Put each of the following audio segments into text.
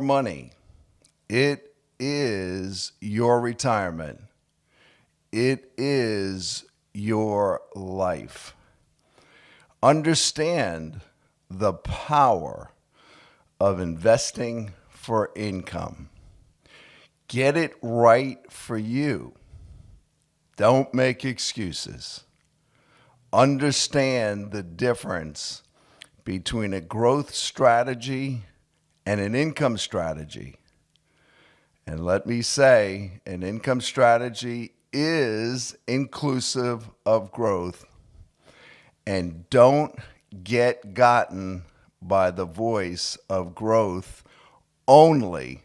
money. It is your retirement. It is your life. Understand the power of investing for income. Get it right for you. Don't make excuses. Understand the difference between a growth strategy and an income strategy. And let me say, an income strategy is inclusive of growth. And don't get gotten by the voice of growth only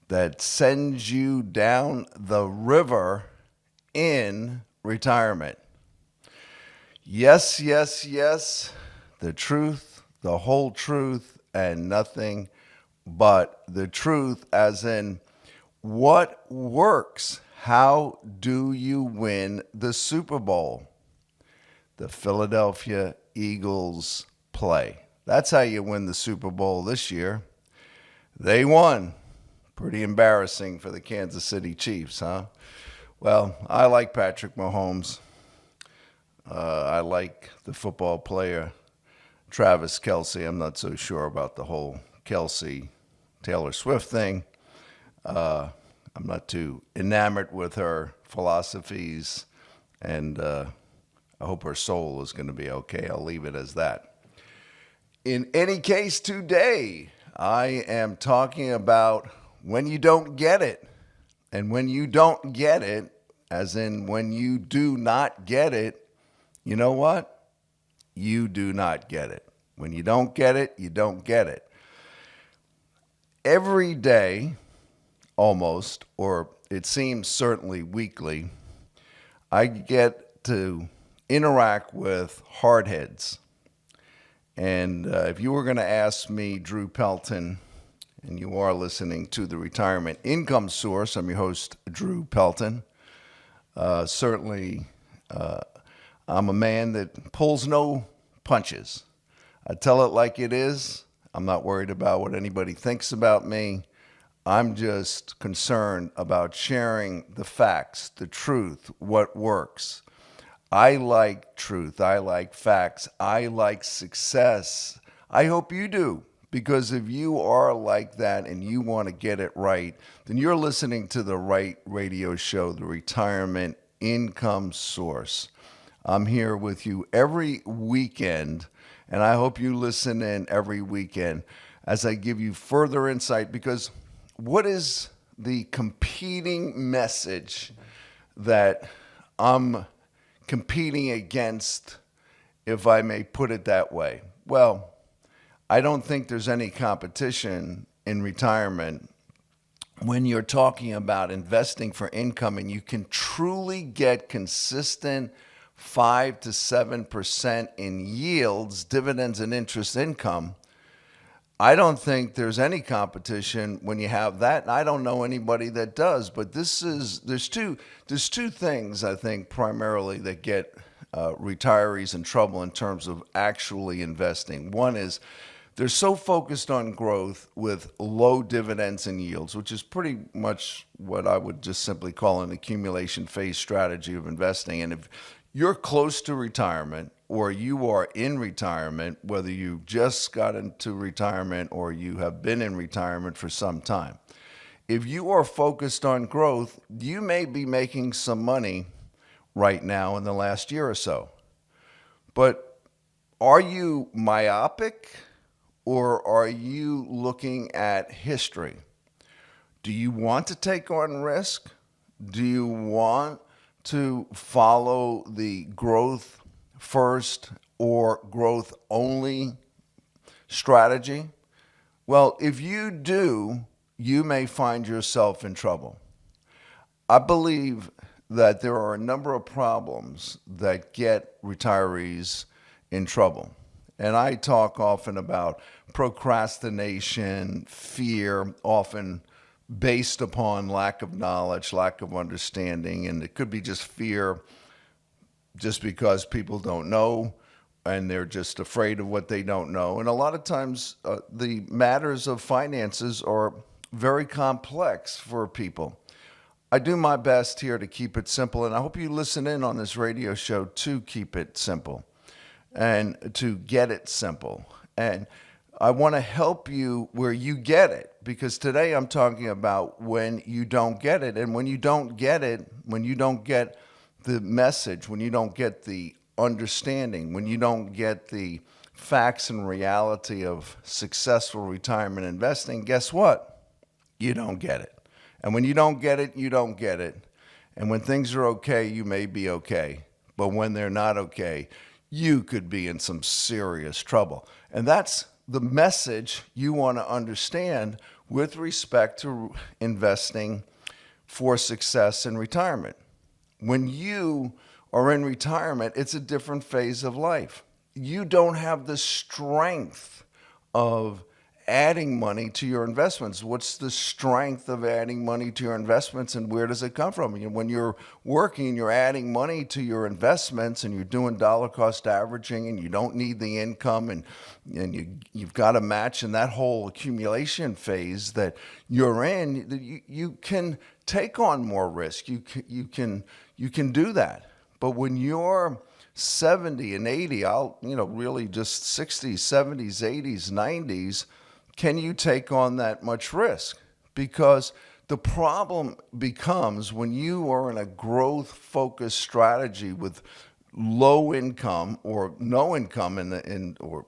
that sends you down the river in retirement. Yes, yes, yes, the truth, the whole truth, and nothing but the truth, as in what works. How do you win the Super Bowl? The Philadelphia Eagles play. That's how you win the Super Bowl this year. They won. Pretty embarrassing for the Kansas City Chiefs, huh? Well, I like Patrick Mahomes. I like the football player Travis Kelce. I'm not so sure about the whole Kelce Taylor Swift thing. I'm not too enamored with her philosophies, and I hope her soul is going to be okay. I'll leave it as that. In any case, today, I am talking about when you don't get it. And when you don't get it, as in when you do not get it, you know what? You do not get it. When you don't get it, you don't get it. Every day, almost, or it seems certainly weekly, I get to interact with hardheads. And if you were going to ask me, Drew Pelton, and you are listening to the Retirement Income Source, I'm your host, Drew Pelton. Certainly, I'm a man that pulls no punches. I tell it like it is. I'm not worried about what anybody thinks about me. I'm just concerned about sharing the facts, the truth, what works. I like truth. I like facts. I like success. I hope you do. Because if you are like that and you want to get it right, then you're listening to the right radio show, the Retirement Income Source. I'm here with you every weekend, and I hope you listen in every weekend as I give you further insight, because what is the competing message that I'm competing against, if I may put it that way? Well, I don't think there's any competition in retirement when you're talking about investing for income and you can truly get consistent 5 to 7% in yields, dividends, and interest income. I don't think there's any competition when you have that, and I don't know anybody that does. But there's two things, I think, primarily that get retirees in trouble in terms of actually investing. One is they're so focused on growth with low dividends and yields, which is pretty much what I would just simply call an accumulation phase strategy of investing. And if you're close to retirement or you are in retirement, whether you just got into retirement or you have been in retirement for some time, if you are focused on growth, you may be making some money right now in the last year or so. But are you myopic? Or are you looking at history? Do you want to take on risk? Do you want to follow the growth first or growth only strategy? Well, if you do, you may find yourself in trouble. I believe that there are a number of problems that get retirees in trouble. And I talk often about procrastination, fear, often based upon lack of knowledge, lack of understanding. And it could be just fear just because people don't know, and they're just afraid of what they don't know. And a lot of times, the matters of finances are very complex for people. I do my best here to keep it simple, and I hope you listen in on this radio show to keep it simple and to get it simple. And I want to help you where you get it, because today I'm talking about when you don't get it. And when you don't get it, when you don't get the message, when you don't get the understanding, when you don't get the facts and reality of successful retirement investing, guess what? You don't get it. And when you don't get it, you don't get it. And when things are okay, you may be okay. But when they're not okay, you could be in some serious trouble. And that's the message you want to understand with respect to investing for success in retirement. When you are in retirement, it's a different phase of life. You don't have the strength of adding money to your investments. What's the strength of adding money to your investments, and where does it come from? When you're working, you're adding money to your investments, and you're doing dollar cost averaging, and you don't need the income, and you've got a match in that whole accumulation phase that you're in. You can take on more risk. You can do that. But when you're 70 and 80, really just 60s, 70s, 80s, 90s, can you take on that much risk? Because the problem becomes when you are in a growth-focused strategy with low income or no income or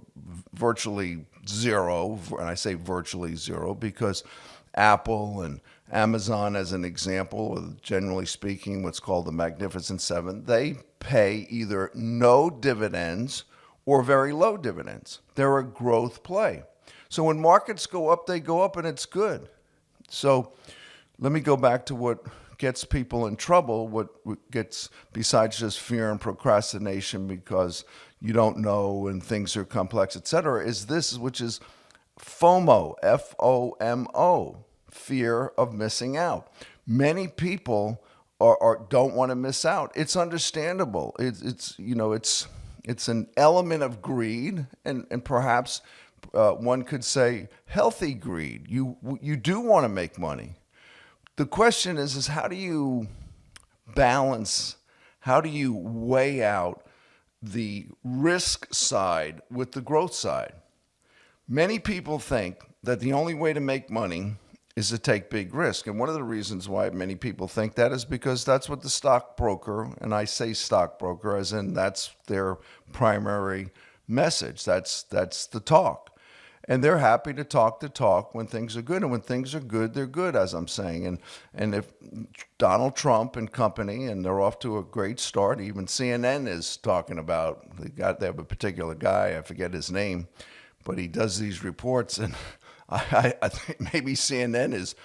virtually zero, and I say virtually zero because Apple and Amazon, as an example, generally speaking, what's called the Magnificent Seven, they pay either no dividends or very low dividends. They're a growth play. So when markets go up, they go up, and it's good. So let me go back to what gets people in trouble, what gets, besides just fear and procrastination because you don't know and things are complex, et cetera, is this, which is FOMO, F-O-M-O, fear of missing out. Many people don't want to miss out. It's understandable. It's an element of greed, and perhaps one could say healthy greed. You do want to make money. The question is how do you balance, how do you weigh out the risk side with the growth side? Many people think that the only way to make money is to take big risk. And one of the reasons why many people think that is because that's what the stockbroker, and I say stockbroker as in that's their primary message. That's the talk. And they're happy to talk when things are good. And when things are good, they're good, as I'm saying. And if Donald Trump and company, and they're off to a great start, even CNN is talking about, they have a particular guy, I forget his name, but he does these reports, and I think maybe CNN is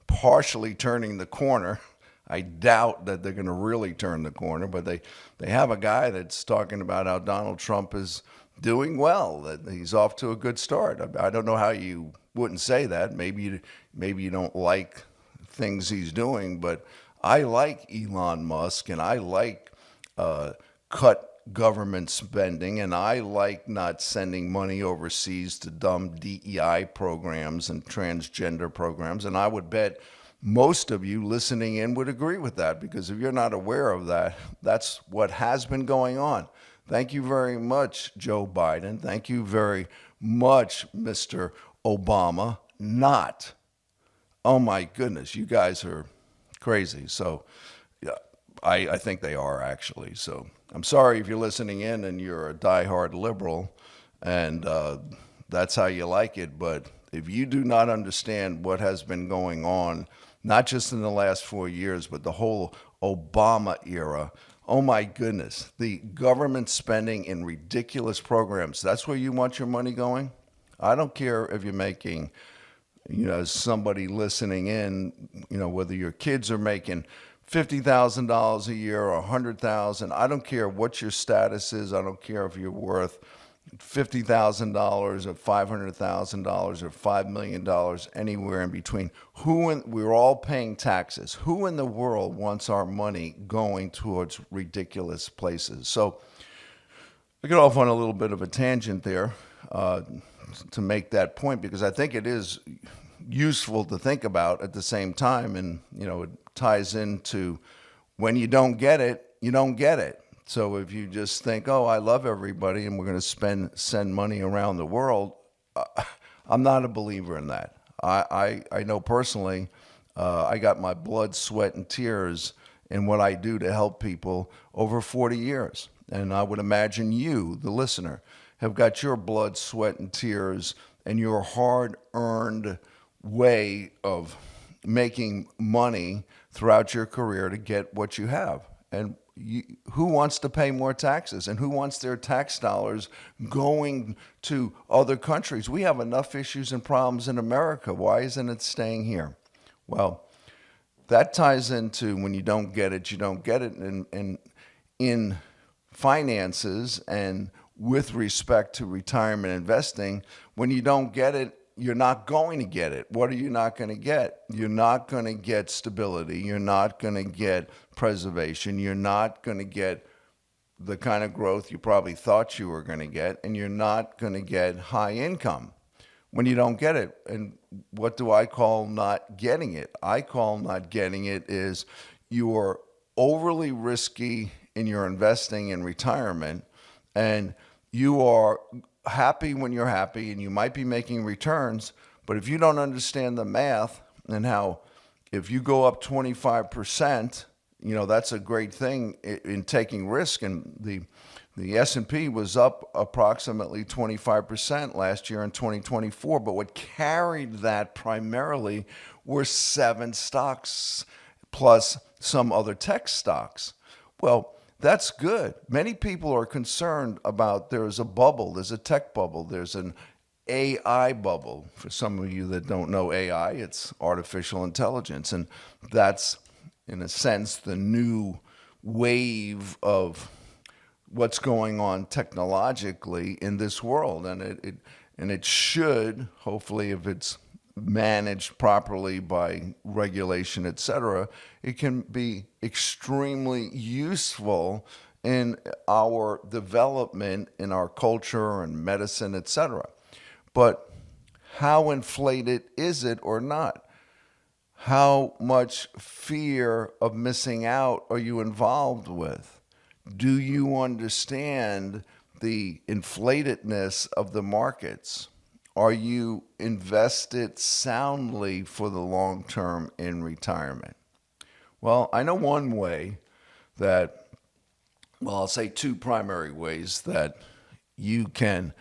partially turning the corner. I doubt that they're going to really turn the corner, but they have a guy that's talking about how Donald Trump is doing well, that he's off to a good start. I don't know how you wouldn't say that. Maybe you don't like things he's doing, but I like Elon Musk, and I like cut government spending, and I like not sending money overseas to dumb DEI programs and transgender programs. And I would bet most of you listening in would agree with that, because if you're not aware of that, that's what has been going on. Thank you very much, Joe Biden. Thank you very much, Mr. Obama. Not. Oh my goodness, you guys are crazy. So yeah, I think they are actually. So I'm sorry if you're listening in and you're a diehard liberal and that's how you like it. But if you do not understand what has been going on, not just in the last 4 years, but the whole Obama era, oh my goodness, the government spending in ridiculous programs, that's where you want your money going? I don't care if you're making, somebody listening in, whether your kids are making $50,000 a year or $100,000. I don't care what your status is. I don't care if you're worth $50,000 or $500,000 or $5 million, anywhere in between. We're all paying taxes. Who in the world wants our money going towards ridiculous places? So I get off on a little bit of a tangent there to make that point, because I think it is useful to think about at the same time. And, it ties into when you don't get it, you don't get it. So if you just think, oh, I love everybody and we're going to send money around the world, I'm not a believer in that. I know personally, I got my blood, sweat, and tears in what I do to help people over 40 years. And I would imagine you, the listener, have got your blood, sweat, and tears and your hard-earned way of making money throughout your career to get what you have. And who wants to pay more taxes, and who wants their tax dollars going to other countries? We have enough issues and problems in America. Why isn't it staying here? Well, that ties into when you don't get it, you don't get it. And in finances and with respect to retirement investing, when you don't get it, you're not going to get it. What are you not going to get? You're not going to get stability. You're not going to get preservation. You're not going to get the kind of growth you probably thought you were going to get, and you're not going to get high income when you don't get it. And what do I call not getting it? I call not getting it is you're overly risky in your investing in retirement, and you are happy when you're happy, and you might be making returns, but if you don't understand the math and how if you go up 25%, that's a great thing in taking risk. And the S&P was up approximately 25% last year in 2024, but what carried that primarily were 7 stocks plus some other tech stocks. Well, that's good. Many people are concerned about there's a bubble, there's a tech bubble, there's an AI bubble. For some of you that don't know AI, it's artificial intelligence. And that's, in a sense, the new wave of what's going on technologically in this world. And it should, hopefully, if it's managed properly by regulation, et cetera, it can be extremely useful in our development, in our culture and medicine, et cetera. But how inflated is it or not? How much fear of missing out are you involved with? Do you understand the inflatedness of the markets? Are you invested soundly for the long term in retirement? Well, I know one way that, I'll say 2 primary ways that you can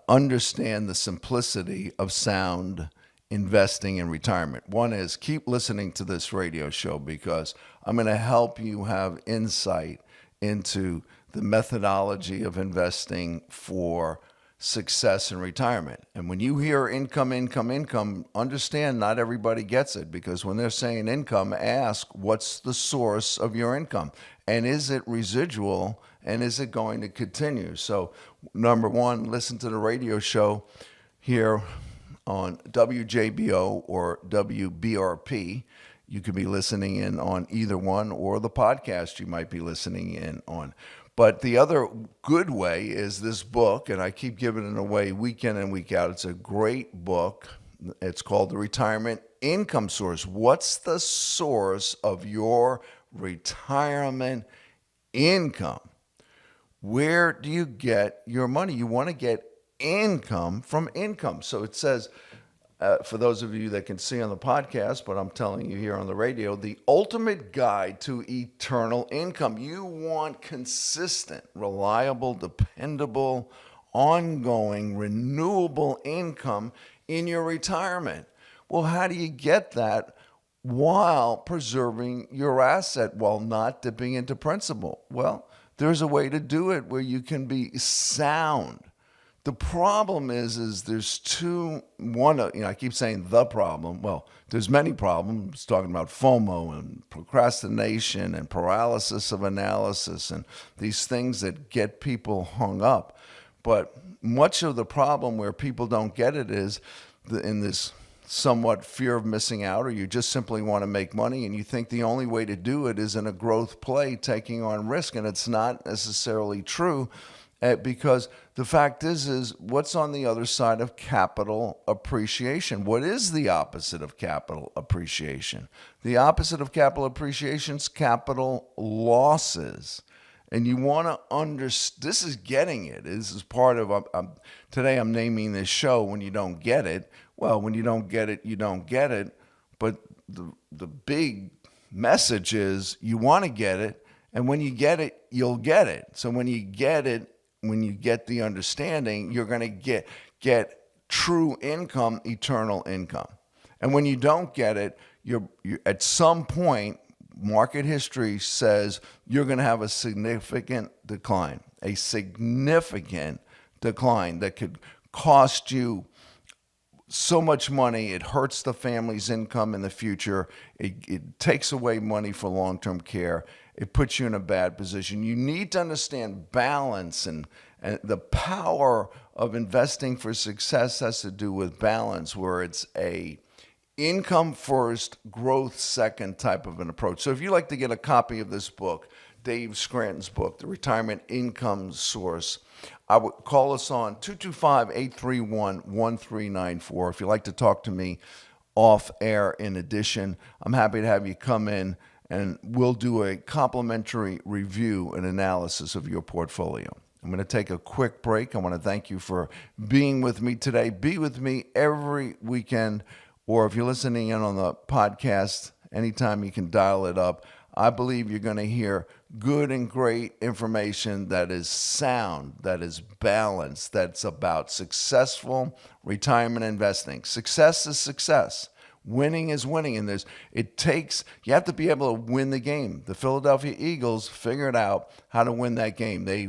understand the simplicity of sound investing in retirement. One is keep listening to this radio show, because I'm going to help you have insight into the methodology of investing for success in retirement. And when you hear income, understand not everybody gets it, because when they're saying income, ask what's the source of your income, and is it residual, and is it going to continue? So number one, listen to the radio show here on WJBO or WBRP. You could be listening in on either one, or the podcast you might be listening in on. But the other good way is this book, and I keep giving it away week in and week out. It's a great book. It's called The Retirement Income Source. What's the source of your retirement income? Where do you get your money? You want to get income from income. So it says, for those of you that can see on the podcast, but I'm telling you here on the radio, the ultimate guide to eternal income. You want consistent, reliable, dependable, ongoing, renewable income in your retirement. Well, how do you get that while preserving your asset, while not dipping into principal? Well, there's a way to do it where you can be sound. The problem is there's I keep saying the problem. Well, there's many problems, talking about FOMO and procrastination and paralysis of analysis and these things that get people hung up. But much of the problem where people don't get it is in this somewhat fear of missing out, or you just simply want to make money and you think the only way to do it is in a growth play, taking on risk, and it's not necessarily true. Because the fact is what's on the other side of capital appreciation? What is the opposite of capital appreciation? The opposite of capital appreciation is capital losses. And you want to understand, this is getting it. This is part of, today I'm naming this show When You Don't Get It. Well, when you don't get it, you don't get it. But the big message is you want to get it. And when you get it, you'll get it. So when you get it, when you get the understanding, you're going to get true income, eternal income. And when you don't get it, you're at some point, market history says you're going to have a significant decline that could cost you so much money. It hurts the family's income in the future. It takes away money for long-term care. It puts you in a bad position. You need to understand balance, and the power of investing for success has to do with balance, where it's a income first, growth second type of an approach. So if you'd like to get a copy of this book, Dave Scranton's book, The Retirement Income Source, I would call us on 225-831-1394. If you'd like to talk to me off air, in addition, I'm happy to have you come in and we'll do a complimentary review and analysis of your portfolio. I'm going to take a quick break. I want to thank you for being with me today. Be with me every weekend, or if you're listening in on the podcast, anytime you can dial it up. I believe you're going to hear good and great information that is sound, that is balanced, that's about successful retirement investing. Success is success. Winning is winning. And you have to be able to win the game. The Philadelphia Eagles figured out how to win that game. They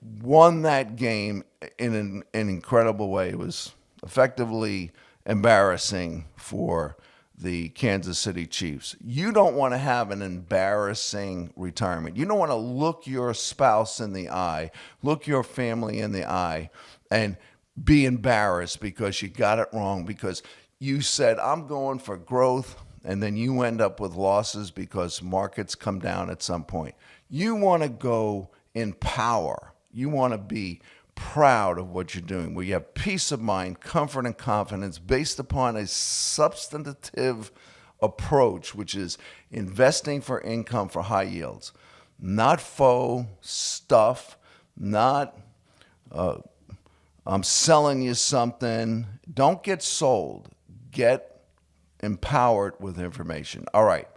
won that game in an incredible way. It was effectively embarrassing for the Kansas City Chiefs. You don't want to have an embarrassing retirement. You don't want to look your spouse in the eye, look your family in the eye, and be embarrassed because you got it wrong, because you said, I'm going for growth, and then you end up with losses because markets come down at some point. You want to go in power. You want to be proud of what you're doing, where you have peace of mind, comfort, and confidence based upon a substantive approach, which is investing for income for high yields. Not faux stuff, not I'm selling you something. Don't get sold. Get empowered with information. All right,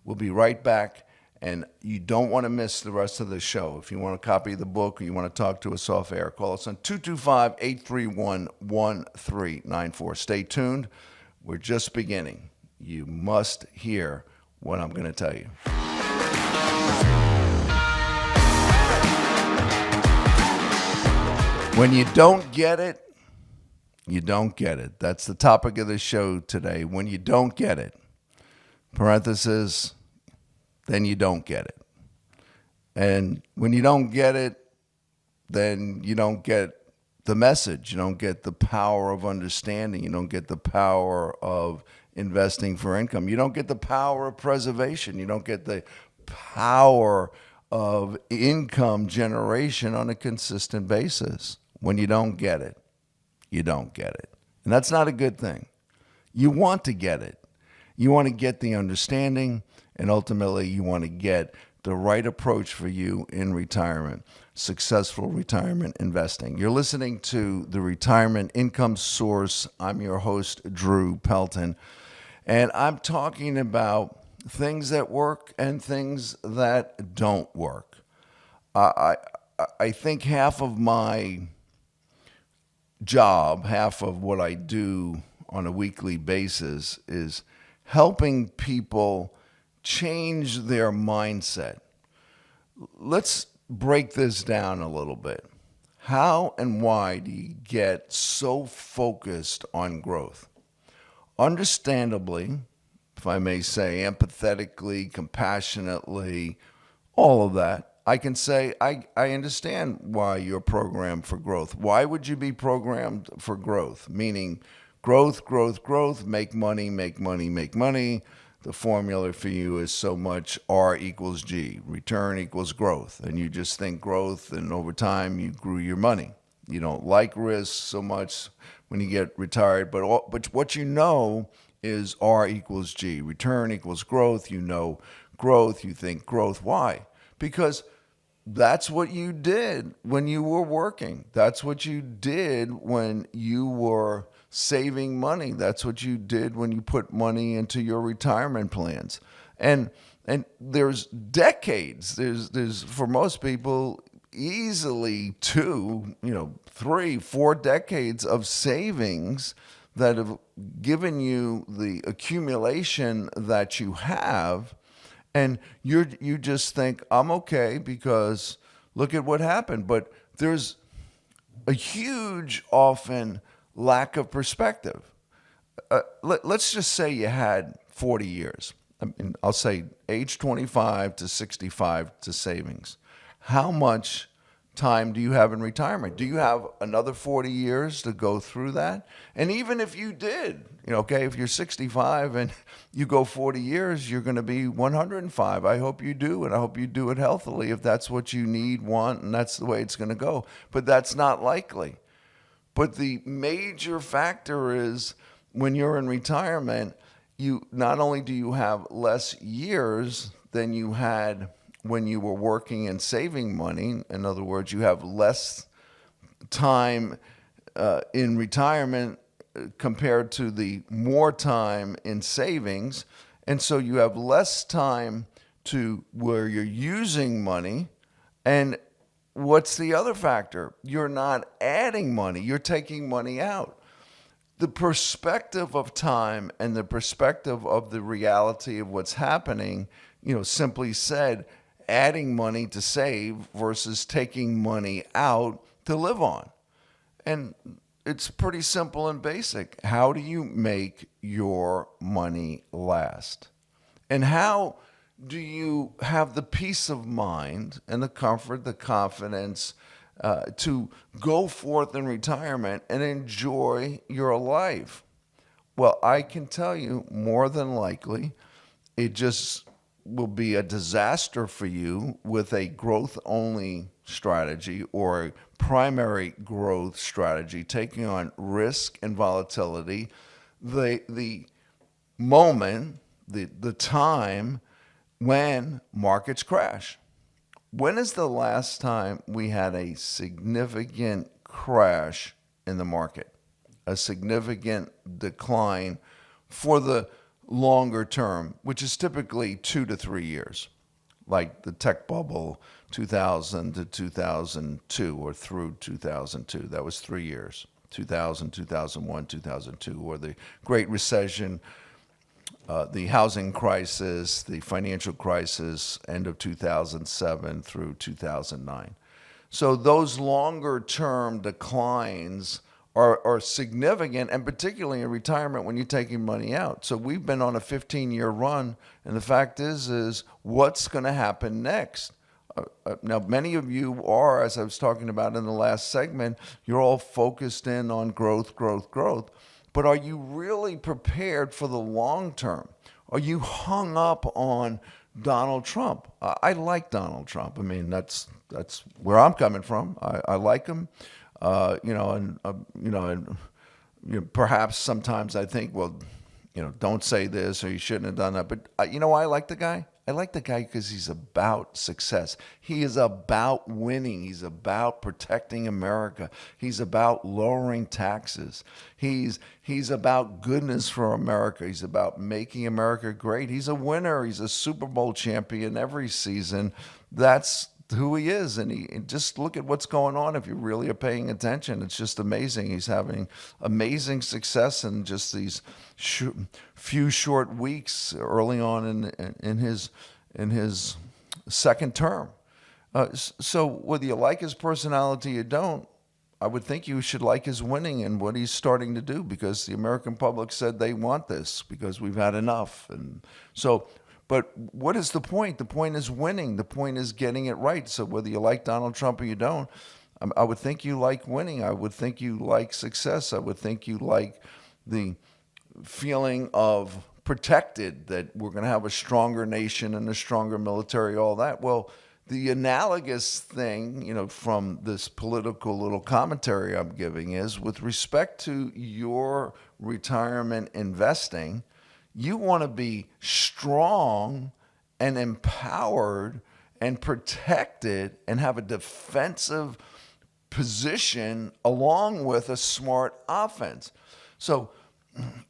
we'll be right back. And you don't want to miss the rest of the show. If you want a copy of the book or you want to talk to us off air, call us on 225-831-1394. Stay tuned. We're just beginning. You must hear what I'm going to tell you. When you don't get it, you don't get it. That's the topic of the show today. When you don't get it, parenthesis, then you don't get it. And when you don't get it, then you don't get the message. You don't get the power of understanding. You don't get the power of investing for income. You don't get the power of preservation. You don't get the power of income generation on a consistent basis. When you don't get it, you don't get it. And that's not a good thing. You want to get it. You want to get the understanding, and ultimately you want to get the right approach for you in retirement, successful retirement investing. You're listening to The Retirement Income Source. I'm your host, Drew Pelton, and I'm talking about things that work and things that don't work. I think half of my job, half of what I do on a weekly basis is helping people change their mindset. Let's break this down a little bit. How and why do you get so focused on growth? Understandably, if I may say, empathetically, compassionately, all of that, I can say, I understand why you're programmed for growth. Why would you be programmed for growth? Meaning growth, make money, the formula for you is so much R equals G, return equals growth. And you just think growth, and over time you grew your money. You don't like risk so much when you get retired, but what you know is R equals G, return equals growth. You know growth, you think growth. Why? Because that's what you did when you were working. That's what you did when you were saving money. That's what you did when you put money into your retirement plans. And there's decades. There's for most people easily 2, 3, 4 decades of savings that have given you the accumulation that you have. And you just think, I'm okay because look at what happened. But there's a huge, often, lack of perspective. Let's just say you had 40 years. I'll say age 25 to 65 to savings. How much time do you have in retirement? Do you have another 40 years to go through that? And even if you did, if you're 65 and you go 40 years, you're going to be 105. I hope you do, and I hope you do it healthily if that's what you need, want, and that's the way it's going to go. But that's not likely. But the major factor is when you're in retirement, you not only do you have less years than you had when you were working and saving money. In other words, you have less time in retirement compared to the more time in savings. And so you have less time to where you're using money. And what's the other factor? You're not adding money, you're taking money out. The perspective of time and the perspective of the reality of what's happening, simply said, adding money to save versus taking money out to live on. And it's pretty simple and basic. How do you make your money last? And how do you have the peace of mind and the comfort, the confidence to go forth in retirement and enjoy your life? Well, I can tell you more than likely, it just will be a disaster for you with a growth-only strategy or a primary growth strategy, taking on risk and volatility. The moment, the time when markets crash. When is the last time we had a significant crash in the market? A significant decline for the longer term, which is typically 2 to 3 years, like the tech bubble, 2000 to 2002 or through 2002. That was 3 years, 2000, 2001, 2002, or the Great Recession, the housing crisis, the financial crisis, end of 2007 through 2009. So those longer term declines are significant, and particularly in retirement when you're taking money out. So we've been on a 15-year run, and the fact is what's going to happen next? Now, many of you are, as I was talking about in the last segment, you're all focused in on growth. But are you really prepared for the long term? Are you hung up on Donald Trump? I like Donald Trump. I mean, that's where I'm coming from. I like him. Perhaps sometimes I think, well, don't say this or you shouldn't have done that. But I like the guy. I like the guy because he's about success. He is about winning. He's about protecting America. He's about lowering taxes. He's about goodness for America. He's about making America great. He's a winner. He's a Super Bowl champion every season. That's who he is, and just look at what's going on. If you really are paying attention, it's just amazing. He's having amazing success in just these few short weeks early on in his second term. So whether you like his personality or you don't, I would think you should like his winning and what he's starting to do, because the American public said they want this because we've had enough. And so, but what is the point? The point is winning. The point is getting it right. So whether you like Donald Trump or you don't, I would think you like winning. I would think you like success. I would think you like the feeling of protected, that we're going to have a stronger nation and a stronger military, all that. Well, the analogous thing, from this political little commentary I'm giving is with respect to your retirement investing, you want to be strong and empowered and protected and have a defensive position along with a smart offense. So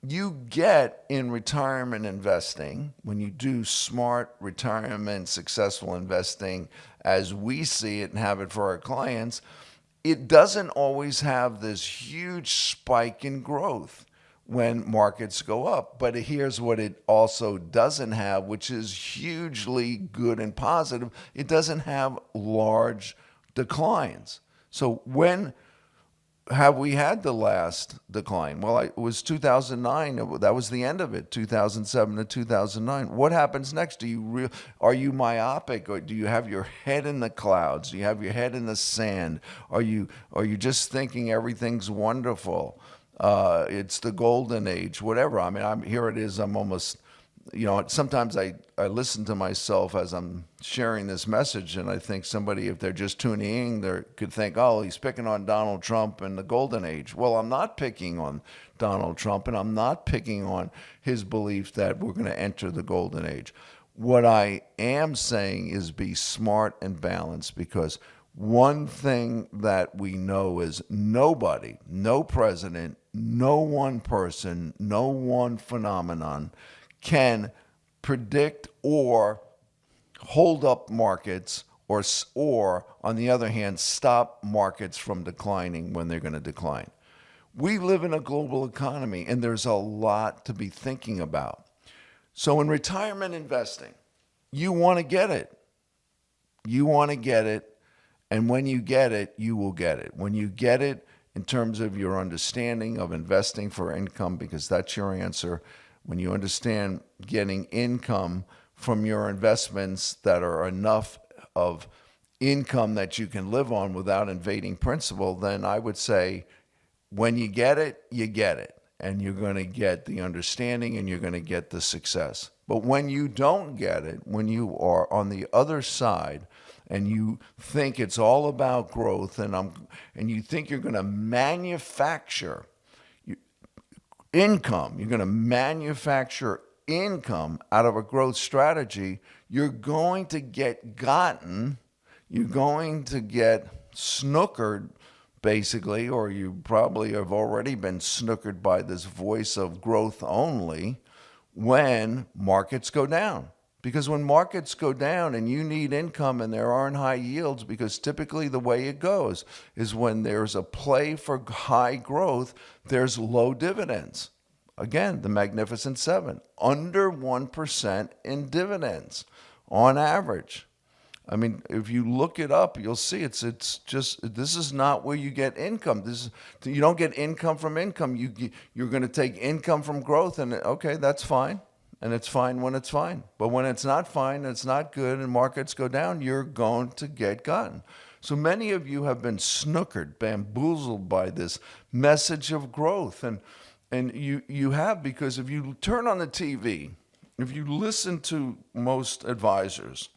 you get in retirement investing, when you do smart retirement successful investing as we see it and have it for our clients, it doesn't always have this huge spike in growth when markets go up. But here's what it also doesn't have, which is hugely good and positive. It doesn't have large declines. So when have we had the last decline? Well, it was 2009. That was the end of it, 2007 to 2009. What happens next? Are you myopic, or do you have your head in the clouds? Do you have your head in the sand? Are you just thinking everything's wonderful? It's the golden age, whatever. I mean, here it is. I'm almost, sometimes I listen to myself as I'm sharing this message, and I think somebody, if they're just tuning in, they could think, oh, he's picking on Donald Trump and the golden age. Well, I'm not picking on Donald Trump, and I'm not picking on his belief that we're going to enter the golden age. What I am saying is be smart and balanced, because one thing that we know is nobody, no president, no one person, no one phenomenon can predict or hold up markets or on the other hand, stop markets from declining when they're going to decline. We live in a global economy, and there's a lot to be thinking about. So in retirement investing, you want to get it. You want to get it. And when you get it, you will get it. When you get it in terms of your understanding of investing for income, because that's your answer, when you understand getting income from your investments that are enough of income that you can live on without invading principal, then I would say when you get it, you get it. And you're going to get the understanding and you're going to get the success. But when you don't get it, when you are on the other side and you think it's all about growth and you think you're going to manufacture income, you're going to manufacture income out of a growth strategy, you're going to get gotten, you're going to get snookered, basically, or you probably have already been snookered by this voice of growth only when markets go down. Because when markets go down and you need income and there aren't high yields, because typically the way it goes is when there's a play for high growth, there's low dividends. Again, the Magnificent Seven, under 1% in dividends on average. I mean, if you look it up, you'll see it's just, this is not where you get income. You don't get income from income. You're going to take income from growth, and okay, that's fine. And it's fine when it's fine. But when it's not fine, it's not good, and markets go down, you're going to get gotten. So many of you have been snookered, bamboozled by this message of growth. And you have, because if you turn on the TV, if you listen to most advisors,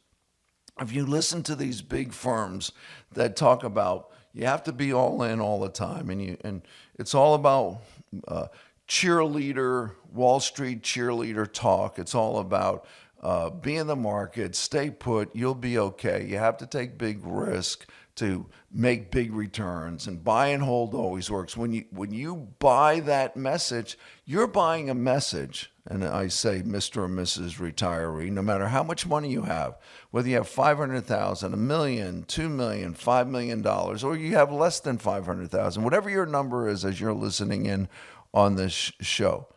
if you listen to these big firms that talk about you have to be all in all the time, and it's all about cheerleader, Wall Street cheerleader talk. It's all about be in the market, stay put, you'll be okay. You have to take big risk to make big returns, and buy and hold always works. When you buy that message, you're buying a message. And I say, Mr. or Mrs. Retiree, no matter how much money you have, whether you have $500,000, $1 million, $2 million, $5 million, or you have less than $500,000, whatever your number is as you're listening in on this show.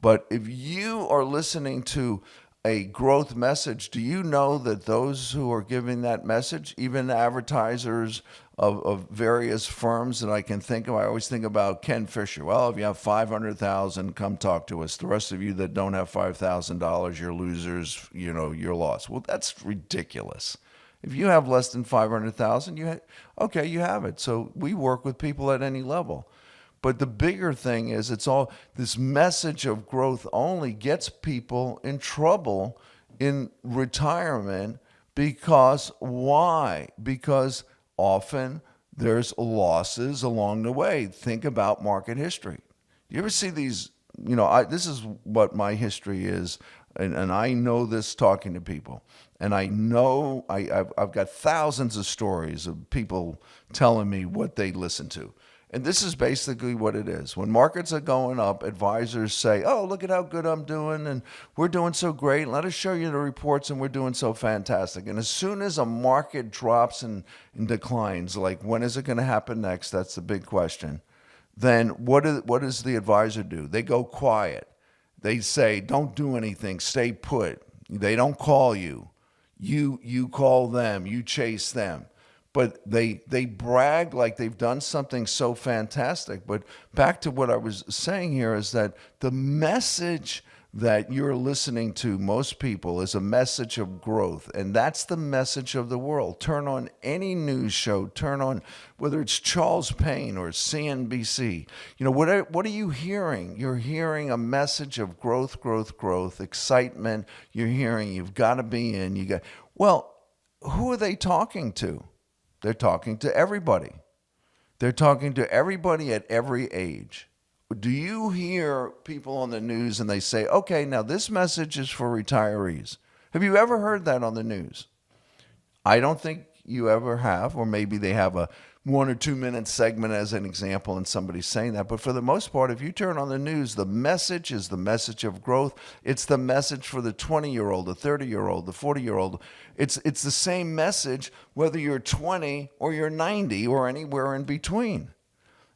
But if you are listening to a growth message, do you know that those who are giving that message, even advertisers of various firms that I can think of, I always think about Ken Fisher. Well, if you have $500,000, come talk to us. The rest of you that don't have $5,000, you're losers, you're lost. Well, that's ridiculous. If you have less than $500,000, you have it. So we work with people at any level. But the bigger thing is it's all this message of growth only gets people in trouble in retirement. Because why? Because often there's losses along the way. Think about market history. You ever see these, this is what my history is, and I know this talking to people. And I know I've got thousands of stories of people telling me what they listen to. And this is basically what it is. When markets are going up, advisors say, oh, look at how good I'm doing, and we're doing so great. Let us show you the reports, and we're doing so fantastic. And as soon as a market drops and declines, like when is it going to happen next? That's the big question. Then what does the advisor do? They go quiet. They say, don't do anything, stay put. They don't call you. You call them, you chase them. But they brag like they've done something so fantastic. But back to what I was saying here is that the message that you're listening to, most people, is a message of growth. And that's the message of the world. Turn on any news show, turn on, whether it's Charles Payne or CNBC. What are you hearing? You're hearing a message of growth, growth, growth, excitement. You're hearing you've got to be in. Well, who are they talking to? They're talking to everybody. They're talking to everybody at every age. Do you hear people on the news and they say, okay, now this message is for retirees? Have you ever heard that on the news? I don't think you ever have, or maybe they have a 1 or 2 minute segment as an example and somebody's saying that. But for the most part, if you turn on the news, the message is the message of growth. It's the message for the 20-year-old, the 30-year-old, the 40-year-old. It's the same message whether you're 20 or you're 90 or anywhere in between.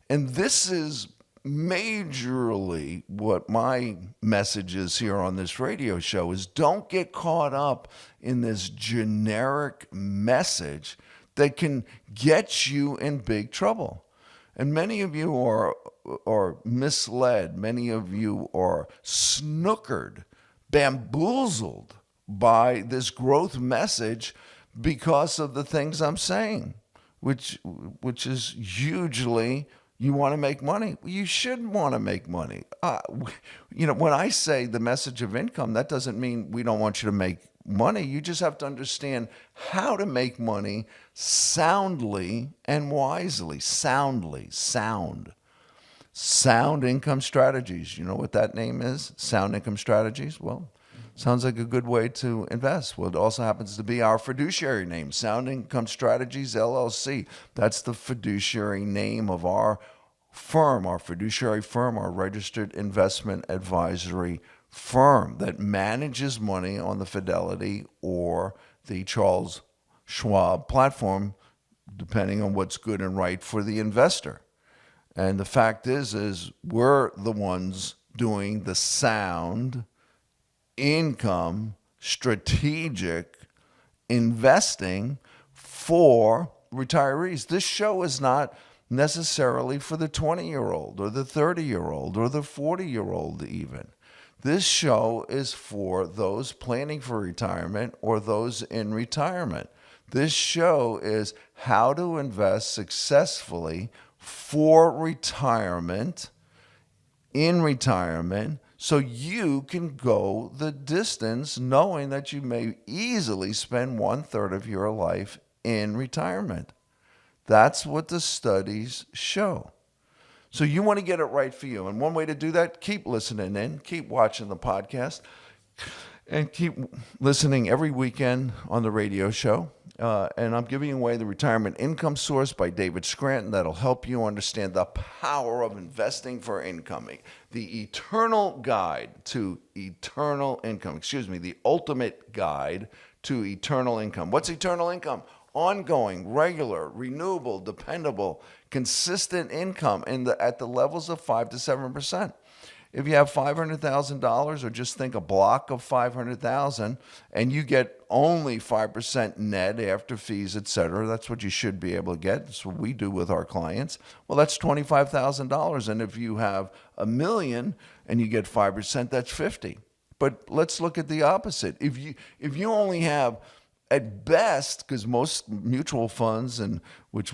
And this is majorly what my message is here on this radio show is don't get caught up in this generic message that can get you in big trouble. And many of you are misled. Many of you are snookered, bamboozled by this growth message because of the things I'm saying, which is hugely, you want to make money. You should want to make money. When I say the message of income, that doesn't mean we don't want you to make money. You just have to understand how to make money soundly and wisely. Sound income strategies. You know what that name is? Sound income strategies. Well, sounds like a good way to invest. Well, it also happens to be our fiduciary name, Sound Income Strategies, LLC. That's the fiduciary name of our firm, our fiduciary firm, our registered investment advisory firm that manages money on the Fidelity or the Charles Schwab platform, depending on what's good and right for the investor. And the fact is we're the ones doing the sound income strategic investing for retirees. This show is not necessarily for the 20-year-old or the 30-year-old or the 40-year-old even. This show is for those planning for retirement or those in retirement. This show is how to invest successfully for retirement, in retirement, so you can go the distance knowing that you may easily spend 1/3 of your life in retirement. That's what the studies show. So you want to get it right for you. And one way to do that, keep listening in, keep watching the podcast, and keep listening every weekend on the radio show. And I'm giving away the Retirement Income Source by David Scranton. That'll help you understand the power of investing for income. The eternal guide to eternal income. The ultimate guide to eternal income. What's eternal income? Ongoing, regular, renewable, dependable, consistent income at the levels of 5 to 7%. If you have $500,000, or just think a block of $500,000, and you get only 5% net after fees, etc., that's what you should be able to get. That's what we do with our clients. Well, that's $25,000, and if you have $1 million and you get 5%, that's $50,000. But let's look at the opposite. If you only have at best, because most mutual funds and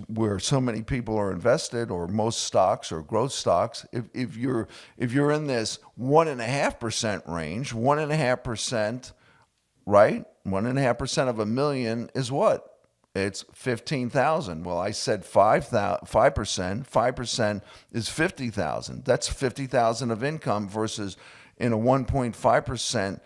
where so many people are invested, or most stocks or growth stocks, if you're in this 1.5% range, 1.5%, right? 1.5% of a million is what? It's 15,000. Well, I said 5%. 5% is 50,000. That's 50,000 of income versus in a 1.5%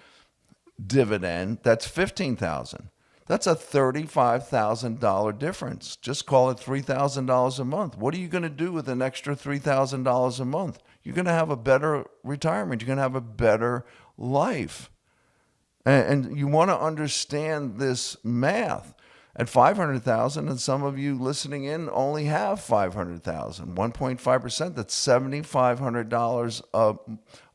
dividend, that's 15,000. That's a $35,000 difference. Just call it $3,000 a month. What are you going to do with an extra $3,000 a month? You're going to have a better retirement. You're going to have a better life. And you want to understand this math. At 500,000, and some of you listening in only have 500,000. 1.5%, that's $7,500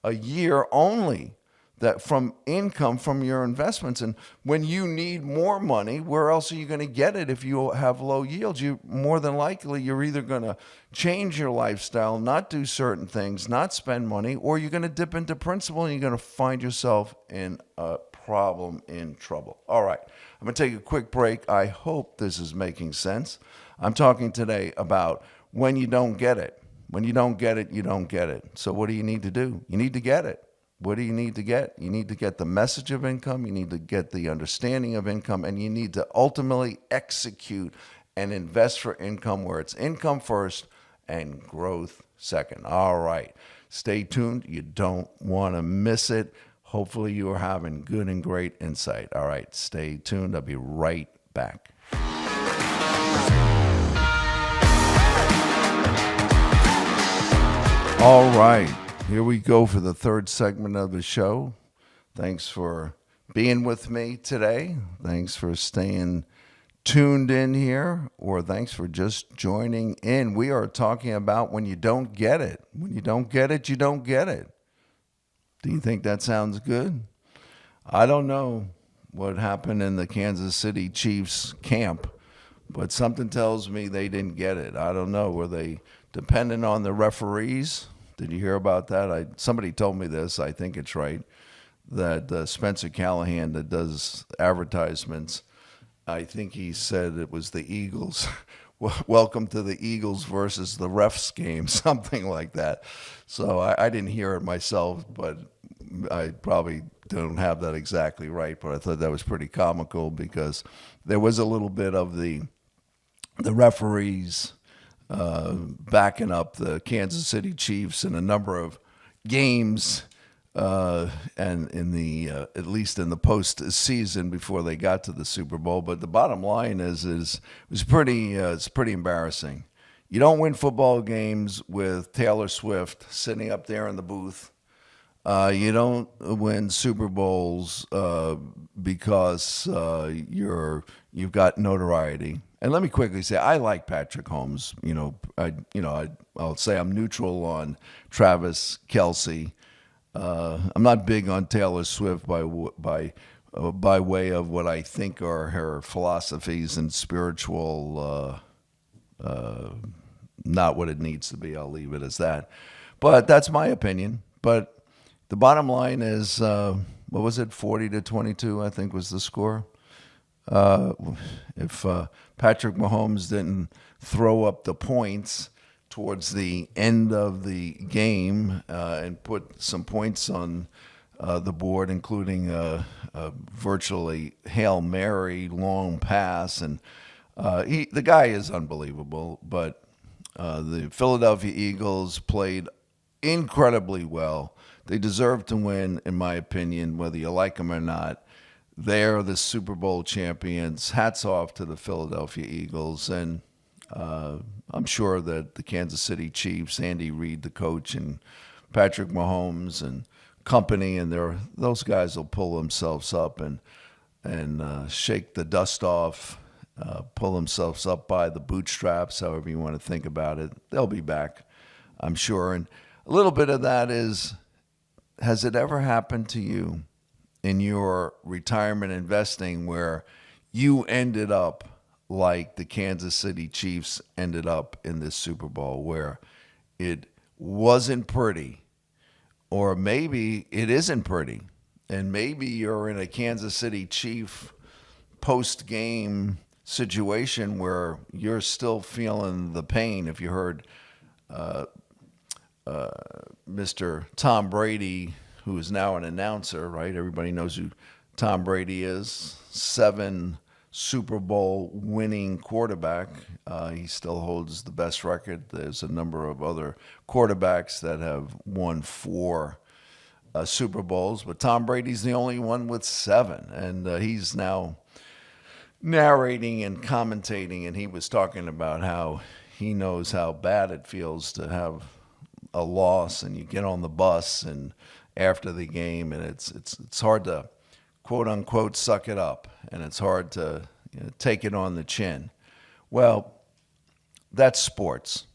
a year only, that from income from your investments. And when you need more money, where else are you going to get it if you have low yields? You more than likely, you're either going to change your lifestyle, not do certain things, not spend money, or you're going to dip into principal and you're going to find yourself in a problem, in trouble. All right, I'm going to take a quick break. I hope this is making sense. I'm talking today about when you don't get it. When you don't get it, you don't get it. So what do you need to do? You need to get it. What do you need to get? You need to get the message of income. You need to get the understanding of income, and you need to ultimately execute and invest for income, where it's income first and growth second. All right. Stay tuned. You don't want to miss it. Hopefully you are having good and great insight. All right, stay tuned. I'll be right back. All right, here we go for the third segment of the show. Thanks for being with me today. Thanks for staying tuned in here, or thanks for just joining in. We are talking about when you don't get it. When you don't get it, you don't get it. Do you think that sounds good? I don't know what happened in the Kansas City Chiefs camp, but something tells me they didn't get it. I don't know. Were they dependent on the referees? Did you hear about that? Somebody told me this. I think it's right, that Spencer Callahan, that does advertisements, I think he said it was the Eagles. Welcome to the Eagles versus the refs game, something like that. So I didn't hear it myself, but I probably don't have that exactly right. But I thought that was pretty comical, because there was a little bit of the referees backing up the Kansas City Chiefs in a number of games, and in the at least in the postseason before they got to the Super Bowl. But the bottom line is it was it's pretty embarrassing. You don't win football games with Taylor Swift sitting up there in the booth. You don't win Super Bowls because you've got notoriety. And let me quickly say, I like Patrick Mahomes. I'll say I'm neutral on Travis Kelce. I'm not big on Taylor Swift by way of what I think are her philosophies and spiritual, not what it needs to be. I'll leave it as that. But that's my opinion. But the bottom line is, what was it, 40-22, I think was the score. If Patrick Mahomes didn't throw up the points towards the end of the game and put some points on the board, including a virtually Hail Mary long pass, and the guy is unbelievable. But the Philadelphia Eagles played incredibly well. They deserve to win, in my opinion, whether you like them or not. They're the Super Bowl champions. Hats off to the Philadelphia Eagles. And I'm sure that the Kansas City Chiefs, Andy Reid, the coach, and Patrick Mahomes and company, and those guys will pull themselves up and shake the dust off, pull themselves up by the bootstraps, however you want to think about it. They'll be back, I'm sure. And a little bit of that is, has it ever happened to you in your retirement investing where you ended up like the Kansas City Chiefs ended up in this Super Bowl, where it wasn't pretty, or maybe it isn't pretty, and maybe you're in a Kansas City Chief post-game situation where you're still feeling the pain. If you heard Mr. Tom Brady, who is now an announcer, right? Everybody knows who Tom Brady is. 7 Super Bowl winning quarterback. He still holds the best record. There's a number of other quarterbacks that have won 4 Super Bowls, but Tom Brady's the only one with 7, and he's now narrating and commentating, and he was talking about how he knows how bad it feels to have a loss, and you get on the bus and after the game, and it's hard to quote unquote suck it up, and it's hard to take it on the chin. Well, that's sports,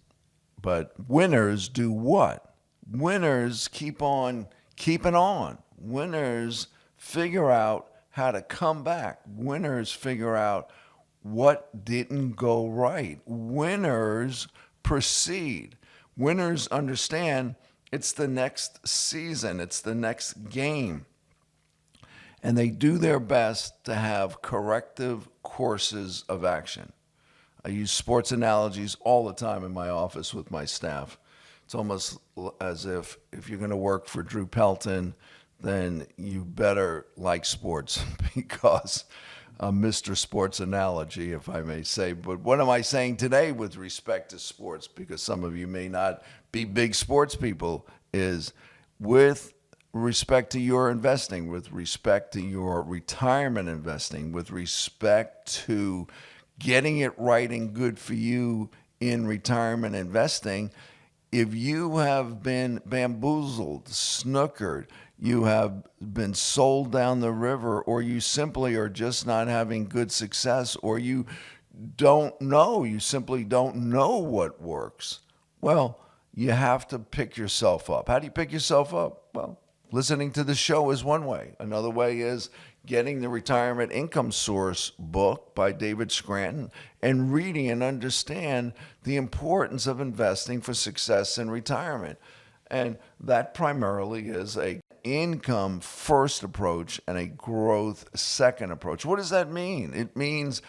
but winners do what? Winners keep on keeping on. Winners figure out how to come back. Winners figure out what didn't go right. Winners proceed. Winners understand it's the next season, it's the next game. And they do their best to have corrective courses of action. I use sports analogies all the time in my office with my staff. It's almost as if you're going to work for Drew Pelton, then you better like sports because I'm Mr. Sports Analogy, if I may say. But what am I saying today with respect to sports? Because some of you may not be big sports people, is with respect to your investing, with respect to your retirement investing, with respect to getting it right and good for you in retirement investing, if you have been bamboozled, snookered, you have been sold down the river, or you simply are just not having good success, or you simply don't know what works, well, you have to pick yourself up. How do you pick yourself up? Well, listening to the show is one way. Another way is getting the Retirement Income Source book by David Scranton and reading and understand the importance of investing for success in retirement. And that primarily is a income first approach and a growth second approach. What does that mean? It means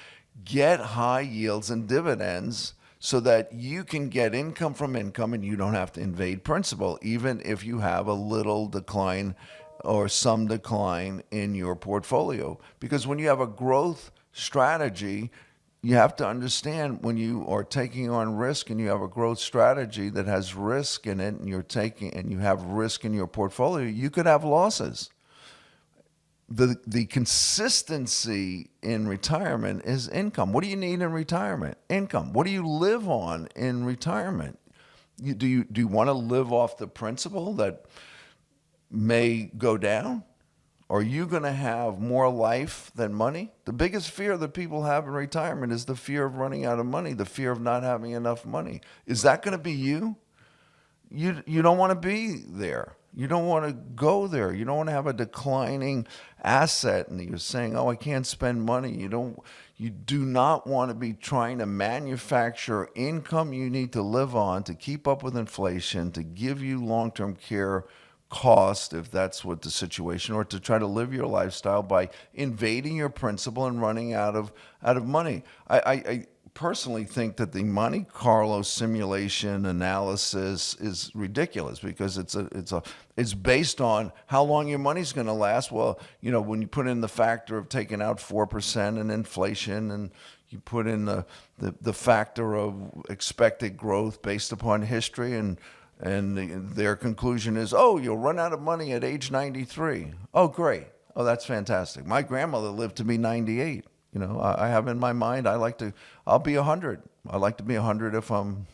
get high yields and dividends so that you can get income from income and you don't have to invade principal, even if you have a little decline or some decline in your portfolio. Because when you have a growth strategy, you have to understand when you are taking on risk and you have a growth strategy that has risk in it, and you have risk in your portfolio, you could have losses. The consistency in retirement is income. What do you need in retirement? Income. What do you live on in retirement? Do you want to live off the principal that may go down? Are you going to have more life than money? The biggest fear that people have in retirement is the fear of running out of money, the fear of not having enough money. Is that going to be you? You don't want to be there. You don't want to go there. You don't want to have a declining asset and you're saying, oh, I can't spend money. You do not want to be trying to manufacture income you need to live on to keep up with inflation, to give you long-term care cost, if that's what the situation, or to try to live your lifestyle by invading your principal and running out of money. I personally think that the Monte Carlo simulation analysis is ridiculous because it's based on how long your money's going to last. Well, when you put in the factor of taking out 4% in inflation, and you put in the factor of expected growth based upon history, and their conclusion is, oh, you'll run out of money at age 93. Oh, great. Oh, that's fantastic. My grandmother lived to be 98. I have in my mind, I'll be 100. I like to be 100 if I'm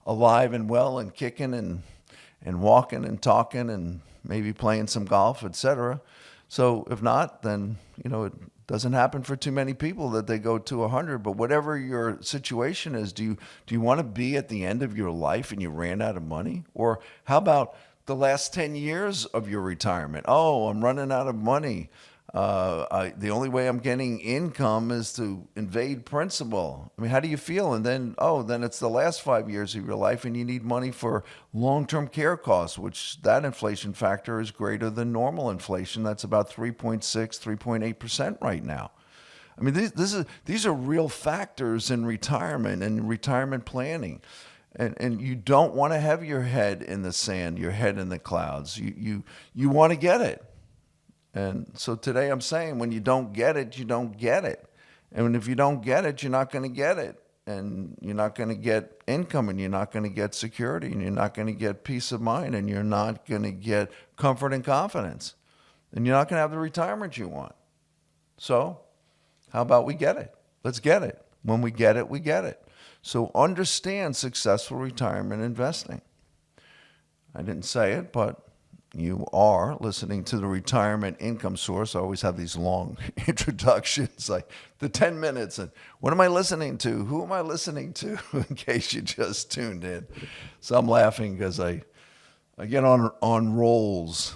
alive and well and kicking and walking and talking and maybe playing some golf, etc. So if not, then, it doesn't happen for too many people that they go to 100. But whatever your situation is, do you want to be at the end of your life and you ran out of money? Or how about the last 10 years of your retirement? Oh, I'm running out of money. The only way I'm getting income is to invade principal. I mean, how do you feel? And then it's the last 5 years of your life and you need money for long-term care costs, which that inflation factor is greater than normal inflation. That's about 3.6, 3.8% right now. I mean, these are real factors in retirement and retirement planning. And you don't want to have your head in the sand, your head in the clouds. You want to get it. And so today I'm saying when you don't get it, you don't get it. And if you don't get it, you're not going to get it. And you're not going to get income, and you're not going to get security, and you're not going to get peace of mind, and you're not going to get comfort and confidence. And you're not going to have the retirement you want. So how about we get it? Let's get it. When we get it, we get it. So understand successful retirement investing. I didn't say it, but you are listening to the Retirement Income Source. I always have these long introductions, like the 10 minutes. And what am I listening to? Who am I listening to? In case you just tuned in. So I'm laughing because I get on rolls.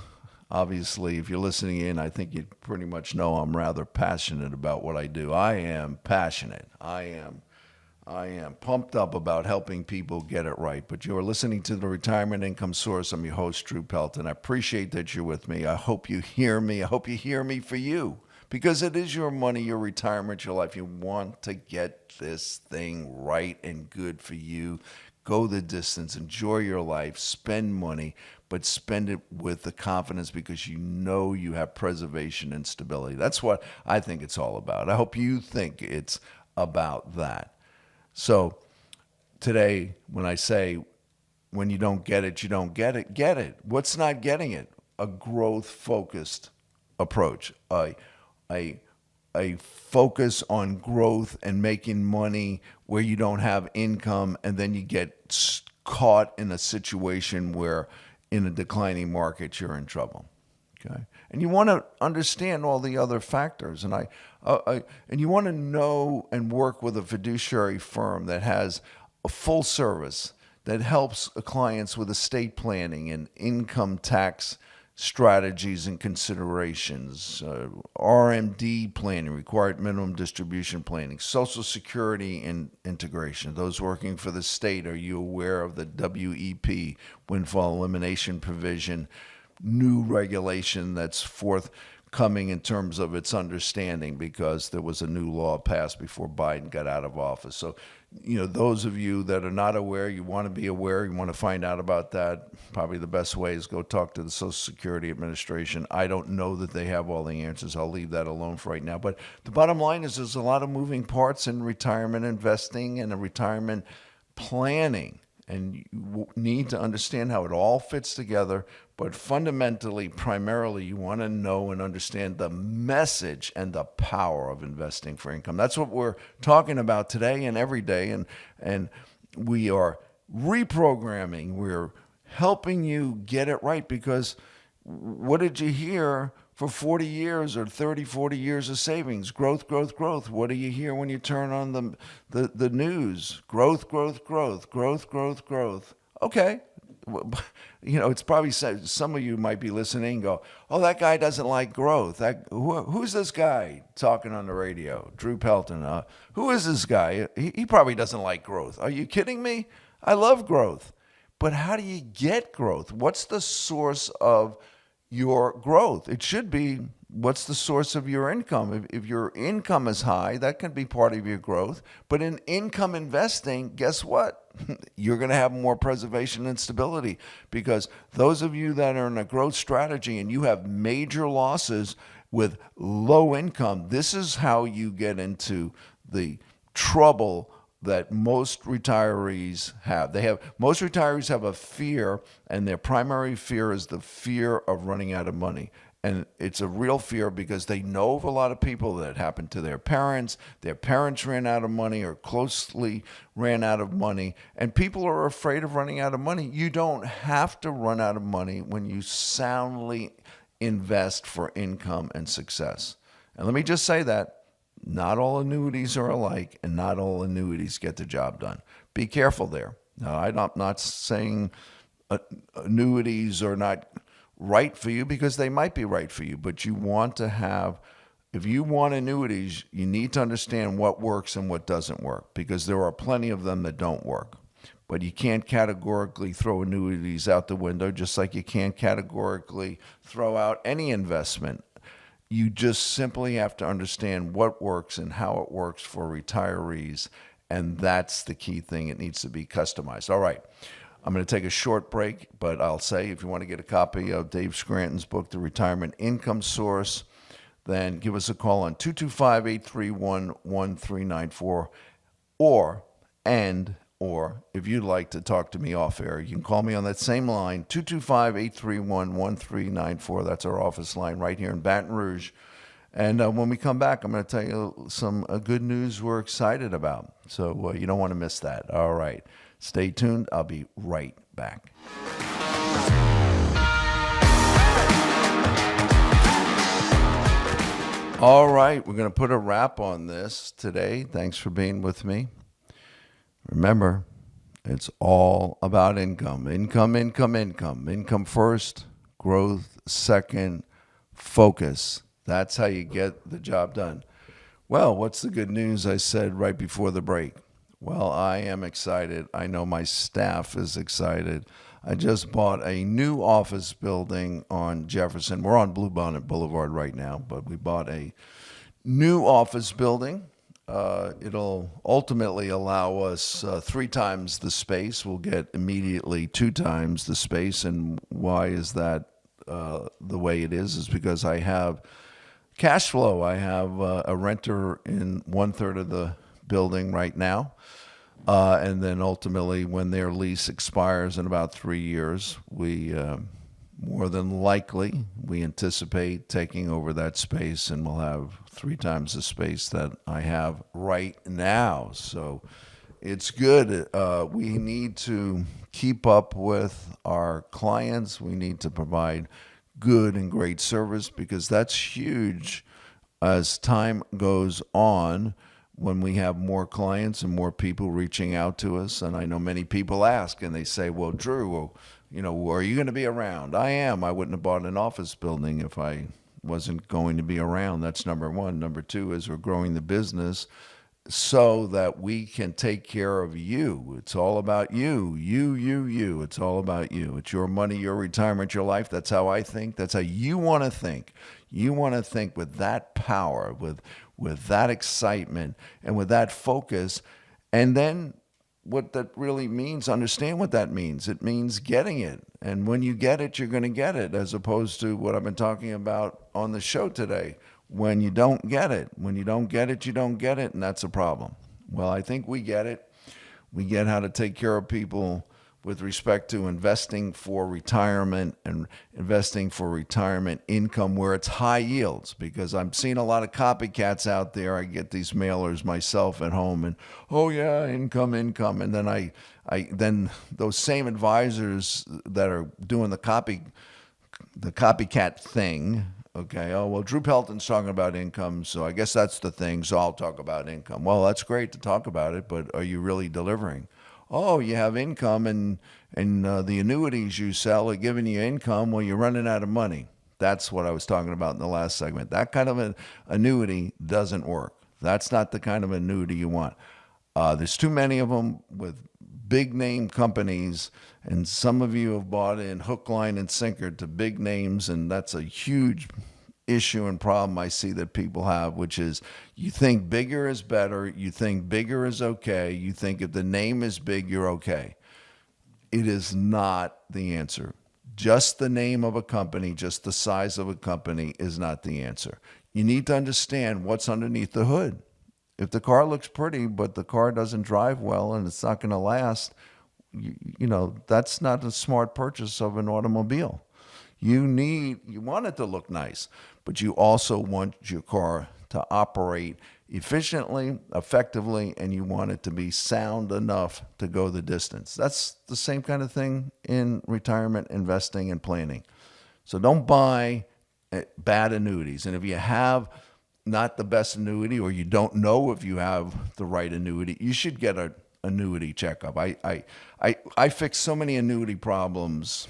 Obviously, if you're listening in, I think you pretty much know I'm rather passionate about what I do. I am passionate. I am pumped up about helping people get it right. But you're listening to the Retirement Income Source. I'm your host, Drew Pelton. I appreciate that you're with me. I hope you hear me. I hope you hear me for you, because it is your money, your retirement, your life. You want to get this thing right and good for you. Go the distance, enjoy your life, spend money, but spend it with the confidence, because you know you have preservation and stability. That's what I think it's all about. I hope you think it's about that. So today, when I say when you don't get it, you don't get it. What's not getting it? A growth-focused approach, a focus on growth and making money where you don't have income, and then you get caught in a situation where in a declining market you're in trouble. Okay, and you want to understand all the other factors, and and you want to know and work with a fiduciary firm that has a full service that helps clients with estate planning and income tax strategies and considerations, RMD planning, required minimum distribution planning, Social Security and integration. Those working for the state, are you aware of the WEP, windfall elimination provision, new regulation that's forthcoming in terms of its understanding, because there was a new law passed before Biden got out of office. So, those of you that are not aware, you want to be aware, you want to find out about that, probably the best way is go talk to the Social Security Administration. I don't know that they have all the answers. I'll leave that alone for right now. But the bottom line is there's a lot of moving parts in retirement investing and retirement planning. And you need to understand how it all fits together. But fundamentally, primarily, you want to know and understand the message and the power of investing for income. That's what we're talking about today and every day. And we are reprogramming. We're helping you get it right, because what did you hear for 40 years or 30, 40 years of savings? Growth, growth, growth. What do you hear when you turn on the news? Growth, growth, growth, growth, growth, growth. Okay. It's probably some of you might be listening and go, oh, that guy doesn't like growth. Who's this guy talking on the radio? Drew Pelton. Who is this guy? He probably doesn't like growth. Are you kidding me? I love growth. But how do you get growth? What's the source of your growth? It should be, what's the source of your income? If your income is high, that can be part of your growth. But in income investing, guess what? You're going to have more preservation and stability, because those of you that are in a growth strategy and you have major losses with low income, this is how you get into the trouble that most retirees have. Most retirees have a fear, and their primary fear is the fear of running out of money. And it's a real fear because they know of a lot of people that happened to their parents. Their parents ran out of money or closely ran out of money. And people are afraid of running out of money. You don't have to run out of money when you soundly invest for income and success. And let me just say that not all annuities are alike, and not all annuities get the job done. Be careful there. Now, I'm not saying annuities are not right for you, because they might be right for you, but you want to have, if you want annuities, you need to understand what works and what doesn't work, because there are plenty of them that don't work. But you can't categorically throw annuities out the window, just like you can't categorically throw out any investment. You just simply have to understand what works and how it works for retirees. And that's the key thing. It needs to be customized. All right. I'm going to take a short break, but I'll say if you want to get a copy of Dave Scranton's book, The Retirement Income Source, then give us a call on 225-831-1394 or if you'd like to talk to me off air, you can call me on that same line, 225-831-1394. That's our office line right here in Baton Rouge. And when we come back, I'm going to tell you some good news we're excited about. So you don't want to miss that. All right. Stay tuned. I'll be right back. All right. We're going to put a wrap on this today. Thanks for being with me. Remember, it's all about income. Income first, growth second, focus. That's how you get the job done. Well, what's the good news I said right before the break? Well, I am excited. I know my staff is excited. I just bought a new office building on Jefferson. We're on Bluebonnet Boulevard right now, but we bought a new office building. It'll ultimately allow us 3 times the space. We'll get immediately 2 times the space. And why is that the way it is because I have cash flow. I have a renter in 1/3 of the building right now. And then ultimately, when their lease expires in about 3 years, we more than likely, we anticipate taking over that space, and we'll have 3 times the space that I have right now. So it's good. We need to keep up with our clients. We need to provide good and great service because that's huge as time goes on. When we have more clients and more people reaching out to us, and I know many people ask, and they say, well, Drew, are you going to be around? I am. I wouldn't have bought an office building if I wasn't going to be around. That's number one. Number two is we're growing the business so that we can take care of you. It's all about you. You. It's all about you. It's your money, your retirement, your life. That's how I think. That's how you want to think. You want to think with that power, with that excitement, and with that focus. And then what that really means, understand what that means. It means getting it. And when you get it, you're going to get it, as opposed to what I've been talking about on the show today. When you don't get it, you don't get it, and that's a problem. Well, I think we get it. We get how to take care of people with respect to investing for retirement and investing for retirement income where it's high yields, because I'm seeing a lot of copycats out there. I get these mailers myself at home and, oh yeah, income. And then then those same advisors that are doing the copycat thing, okay, oh, well, Drew Pelton's talking about income, so I guess that's the thing, so I'll talk about income. Well, that's great to talk about it, but are you really delivering? Oh, you have income and the annuities you sell are giving you income. Well, you're running out of money. That's what I was talking about in the last segment. That kind of an annuity doesn't work. That's not the kind of annuity you want. There's too many of them with big name companies, and some of you have bought in hook, line, and sinker to big names, and that's a huge issue and problem I see that people have, which is you think bigger is better, you think bigger is okay, you think if the name is big, you're okay. It is not the answer. Just the name of a company, just the size of a company is not the answer. You need to understand what's underneath the hood. If the car looks pretty, but the car doesn't drive well and it's not going to last, that's not a smart purchase of an automobile. You want it to look nice, but you also want your car to operate efficiently, effectively, and you want it to be sound enough to go the distance. That's the same kind of thing in retirement investing and planning. So don't buy bad annuities. And if you have not the best annuity, or you don't know if you have the right annuity, you should get an annuity checkup. I fix so many annuity problems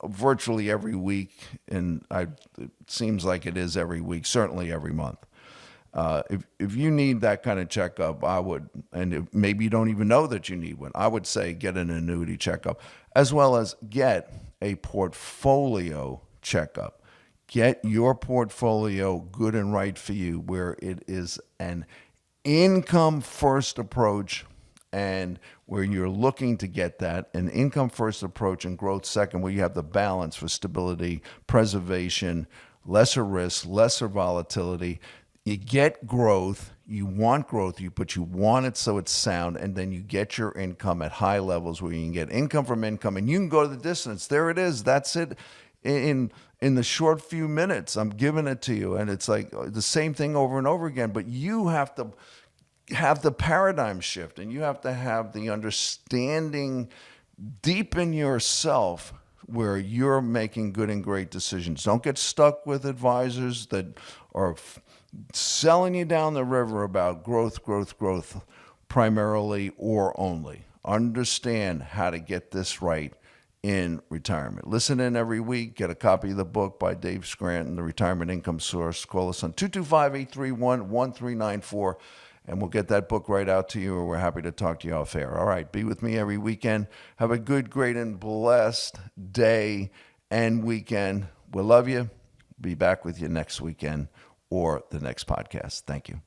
virtually every week, and it seems like it is every week, certainly every month. If you need that kind of checkup, I would, and maybe you don't even know that you need one, I would say get an annuity checkup, as well as get a portfolio checkup. Get your portfolio good and right for you, where it is an income first approach, and where you're looking to get that, an income first approach and growth second, where you have the balance for stability, preservation, lesser risk, lesser volatility. You get growth, you want growth, but you want it so it's sound, and then you get your income at high levels where you can get income from income, and you can go to the distance. There it is. That's it. In the short few minutes, I'm giving it to you, and it's like the same thing over and over again. But you have to have the paradigm shift, and you have to have the understanding deep in yourself where you're making good and great decisions. Don't get stuck with advisors that are selling you down the river about growth primarily or only. Understand how to get this right in retirement. Listen in every week. Get a copy of the book by Dave Scranton, The Retirement Income Source. Call us on 225-831-1394, and we'll get that book right out to you, or we're happy to talk to you off air. All right, be with me every weekend. Have a good, great, and blessed day and weekend. We'll love you. Be back with you next weekend or the next podcast. Thank you.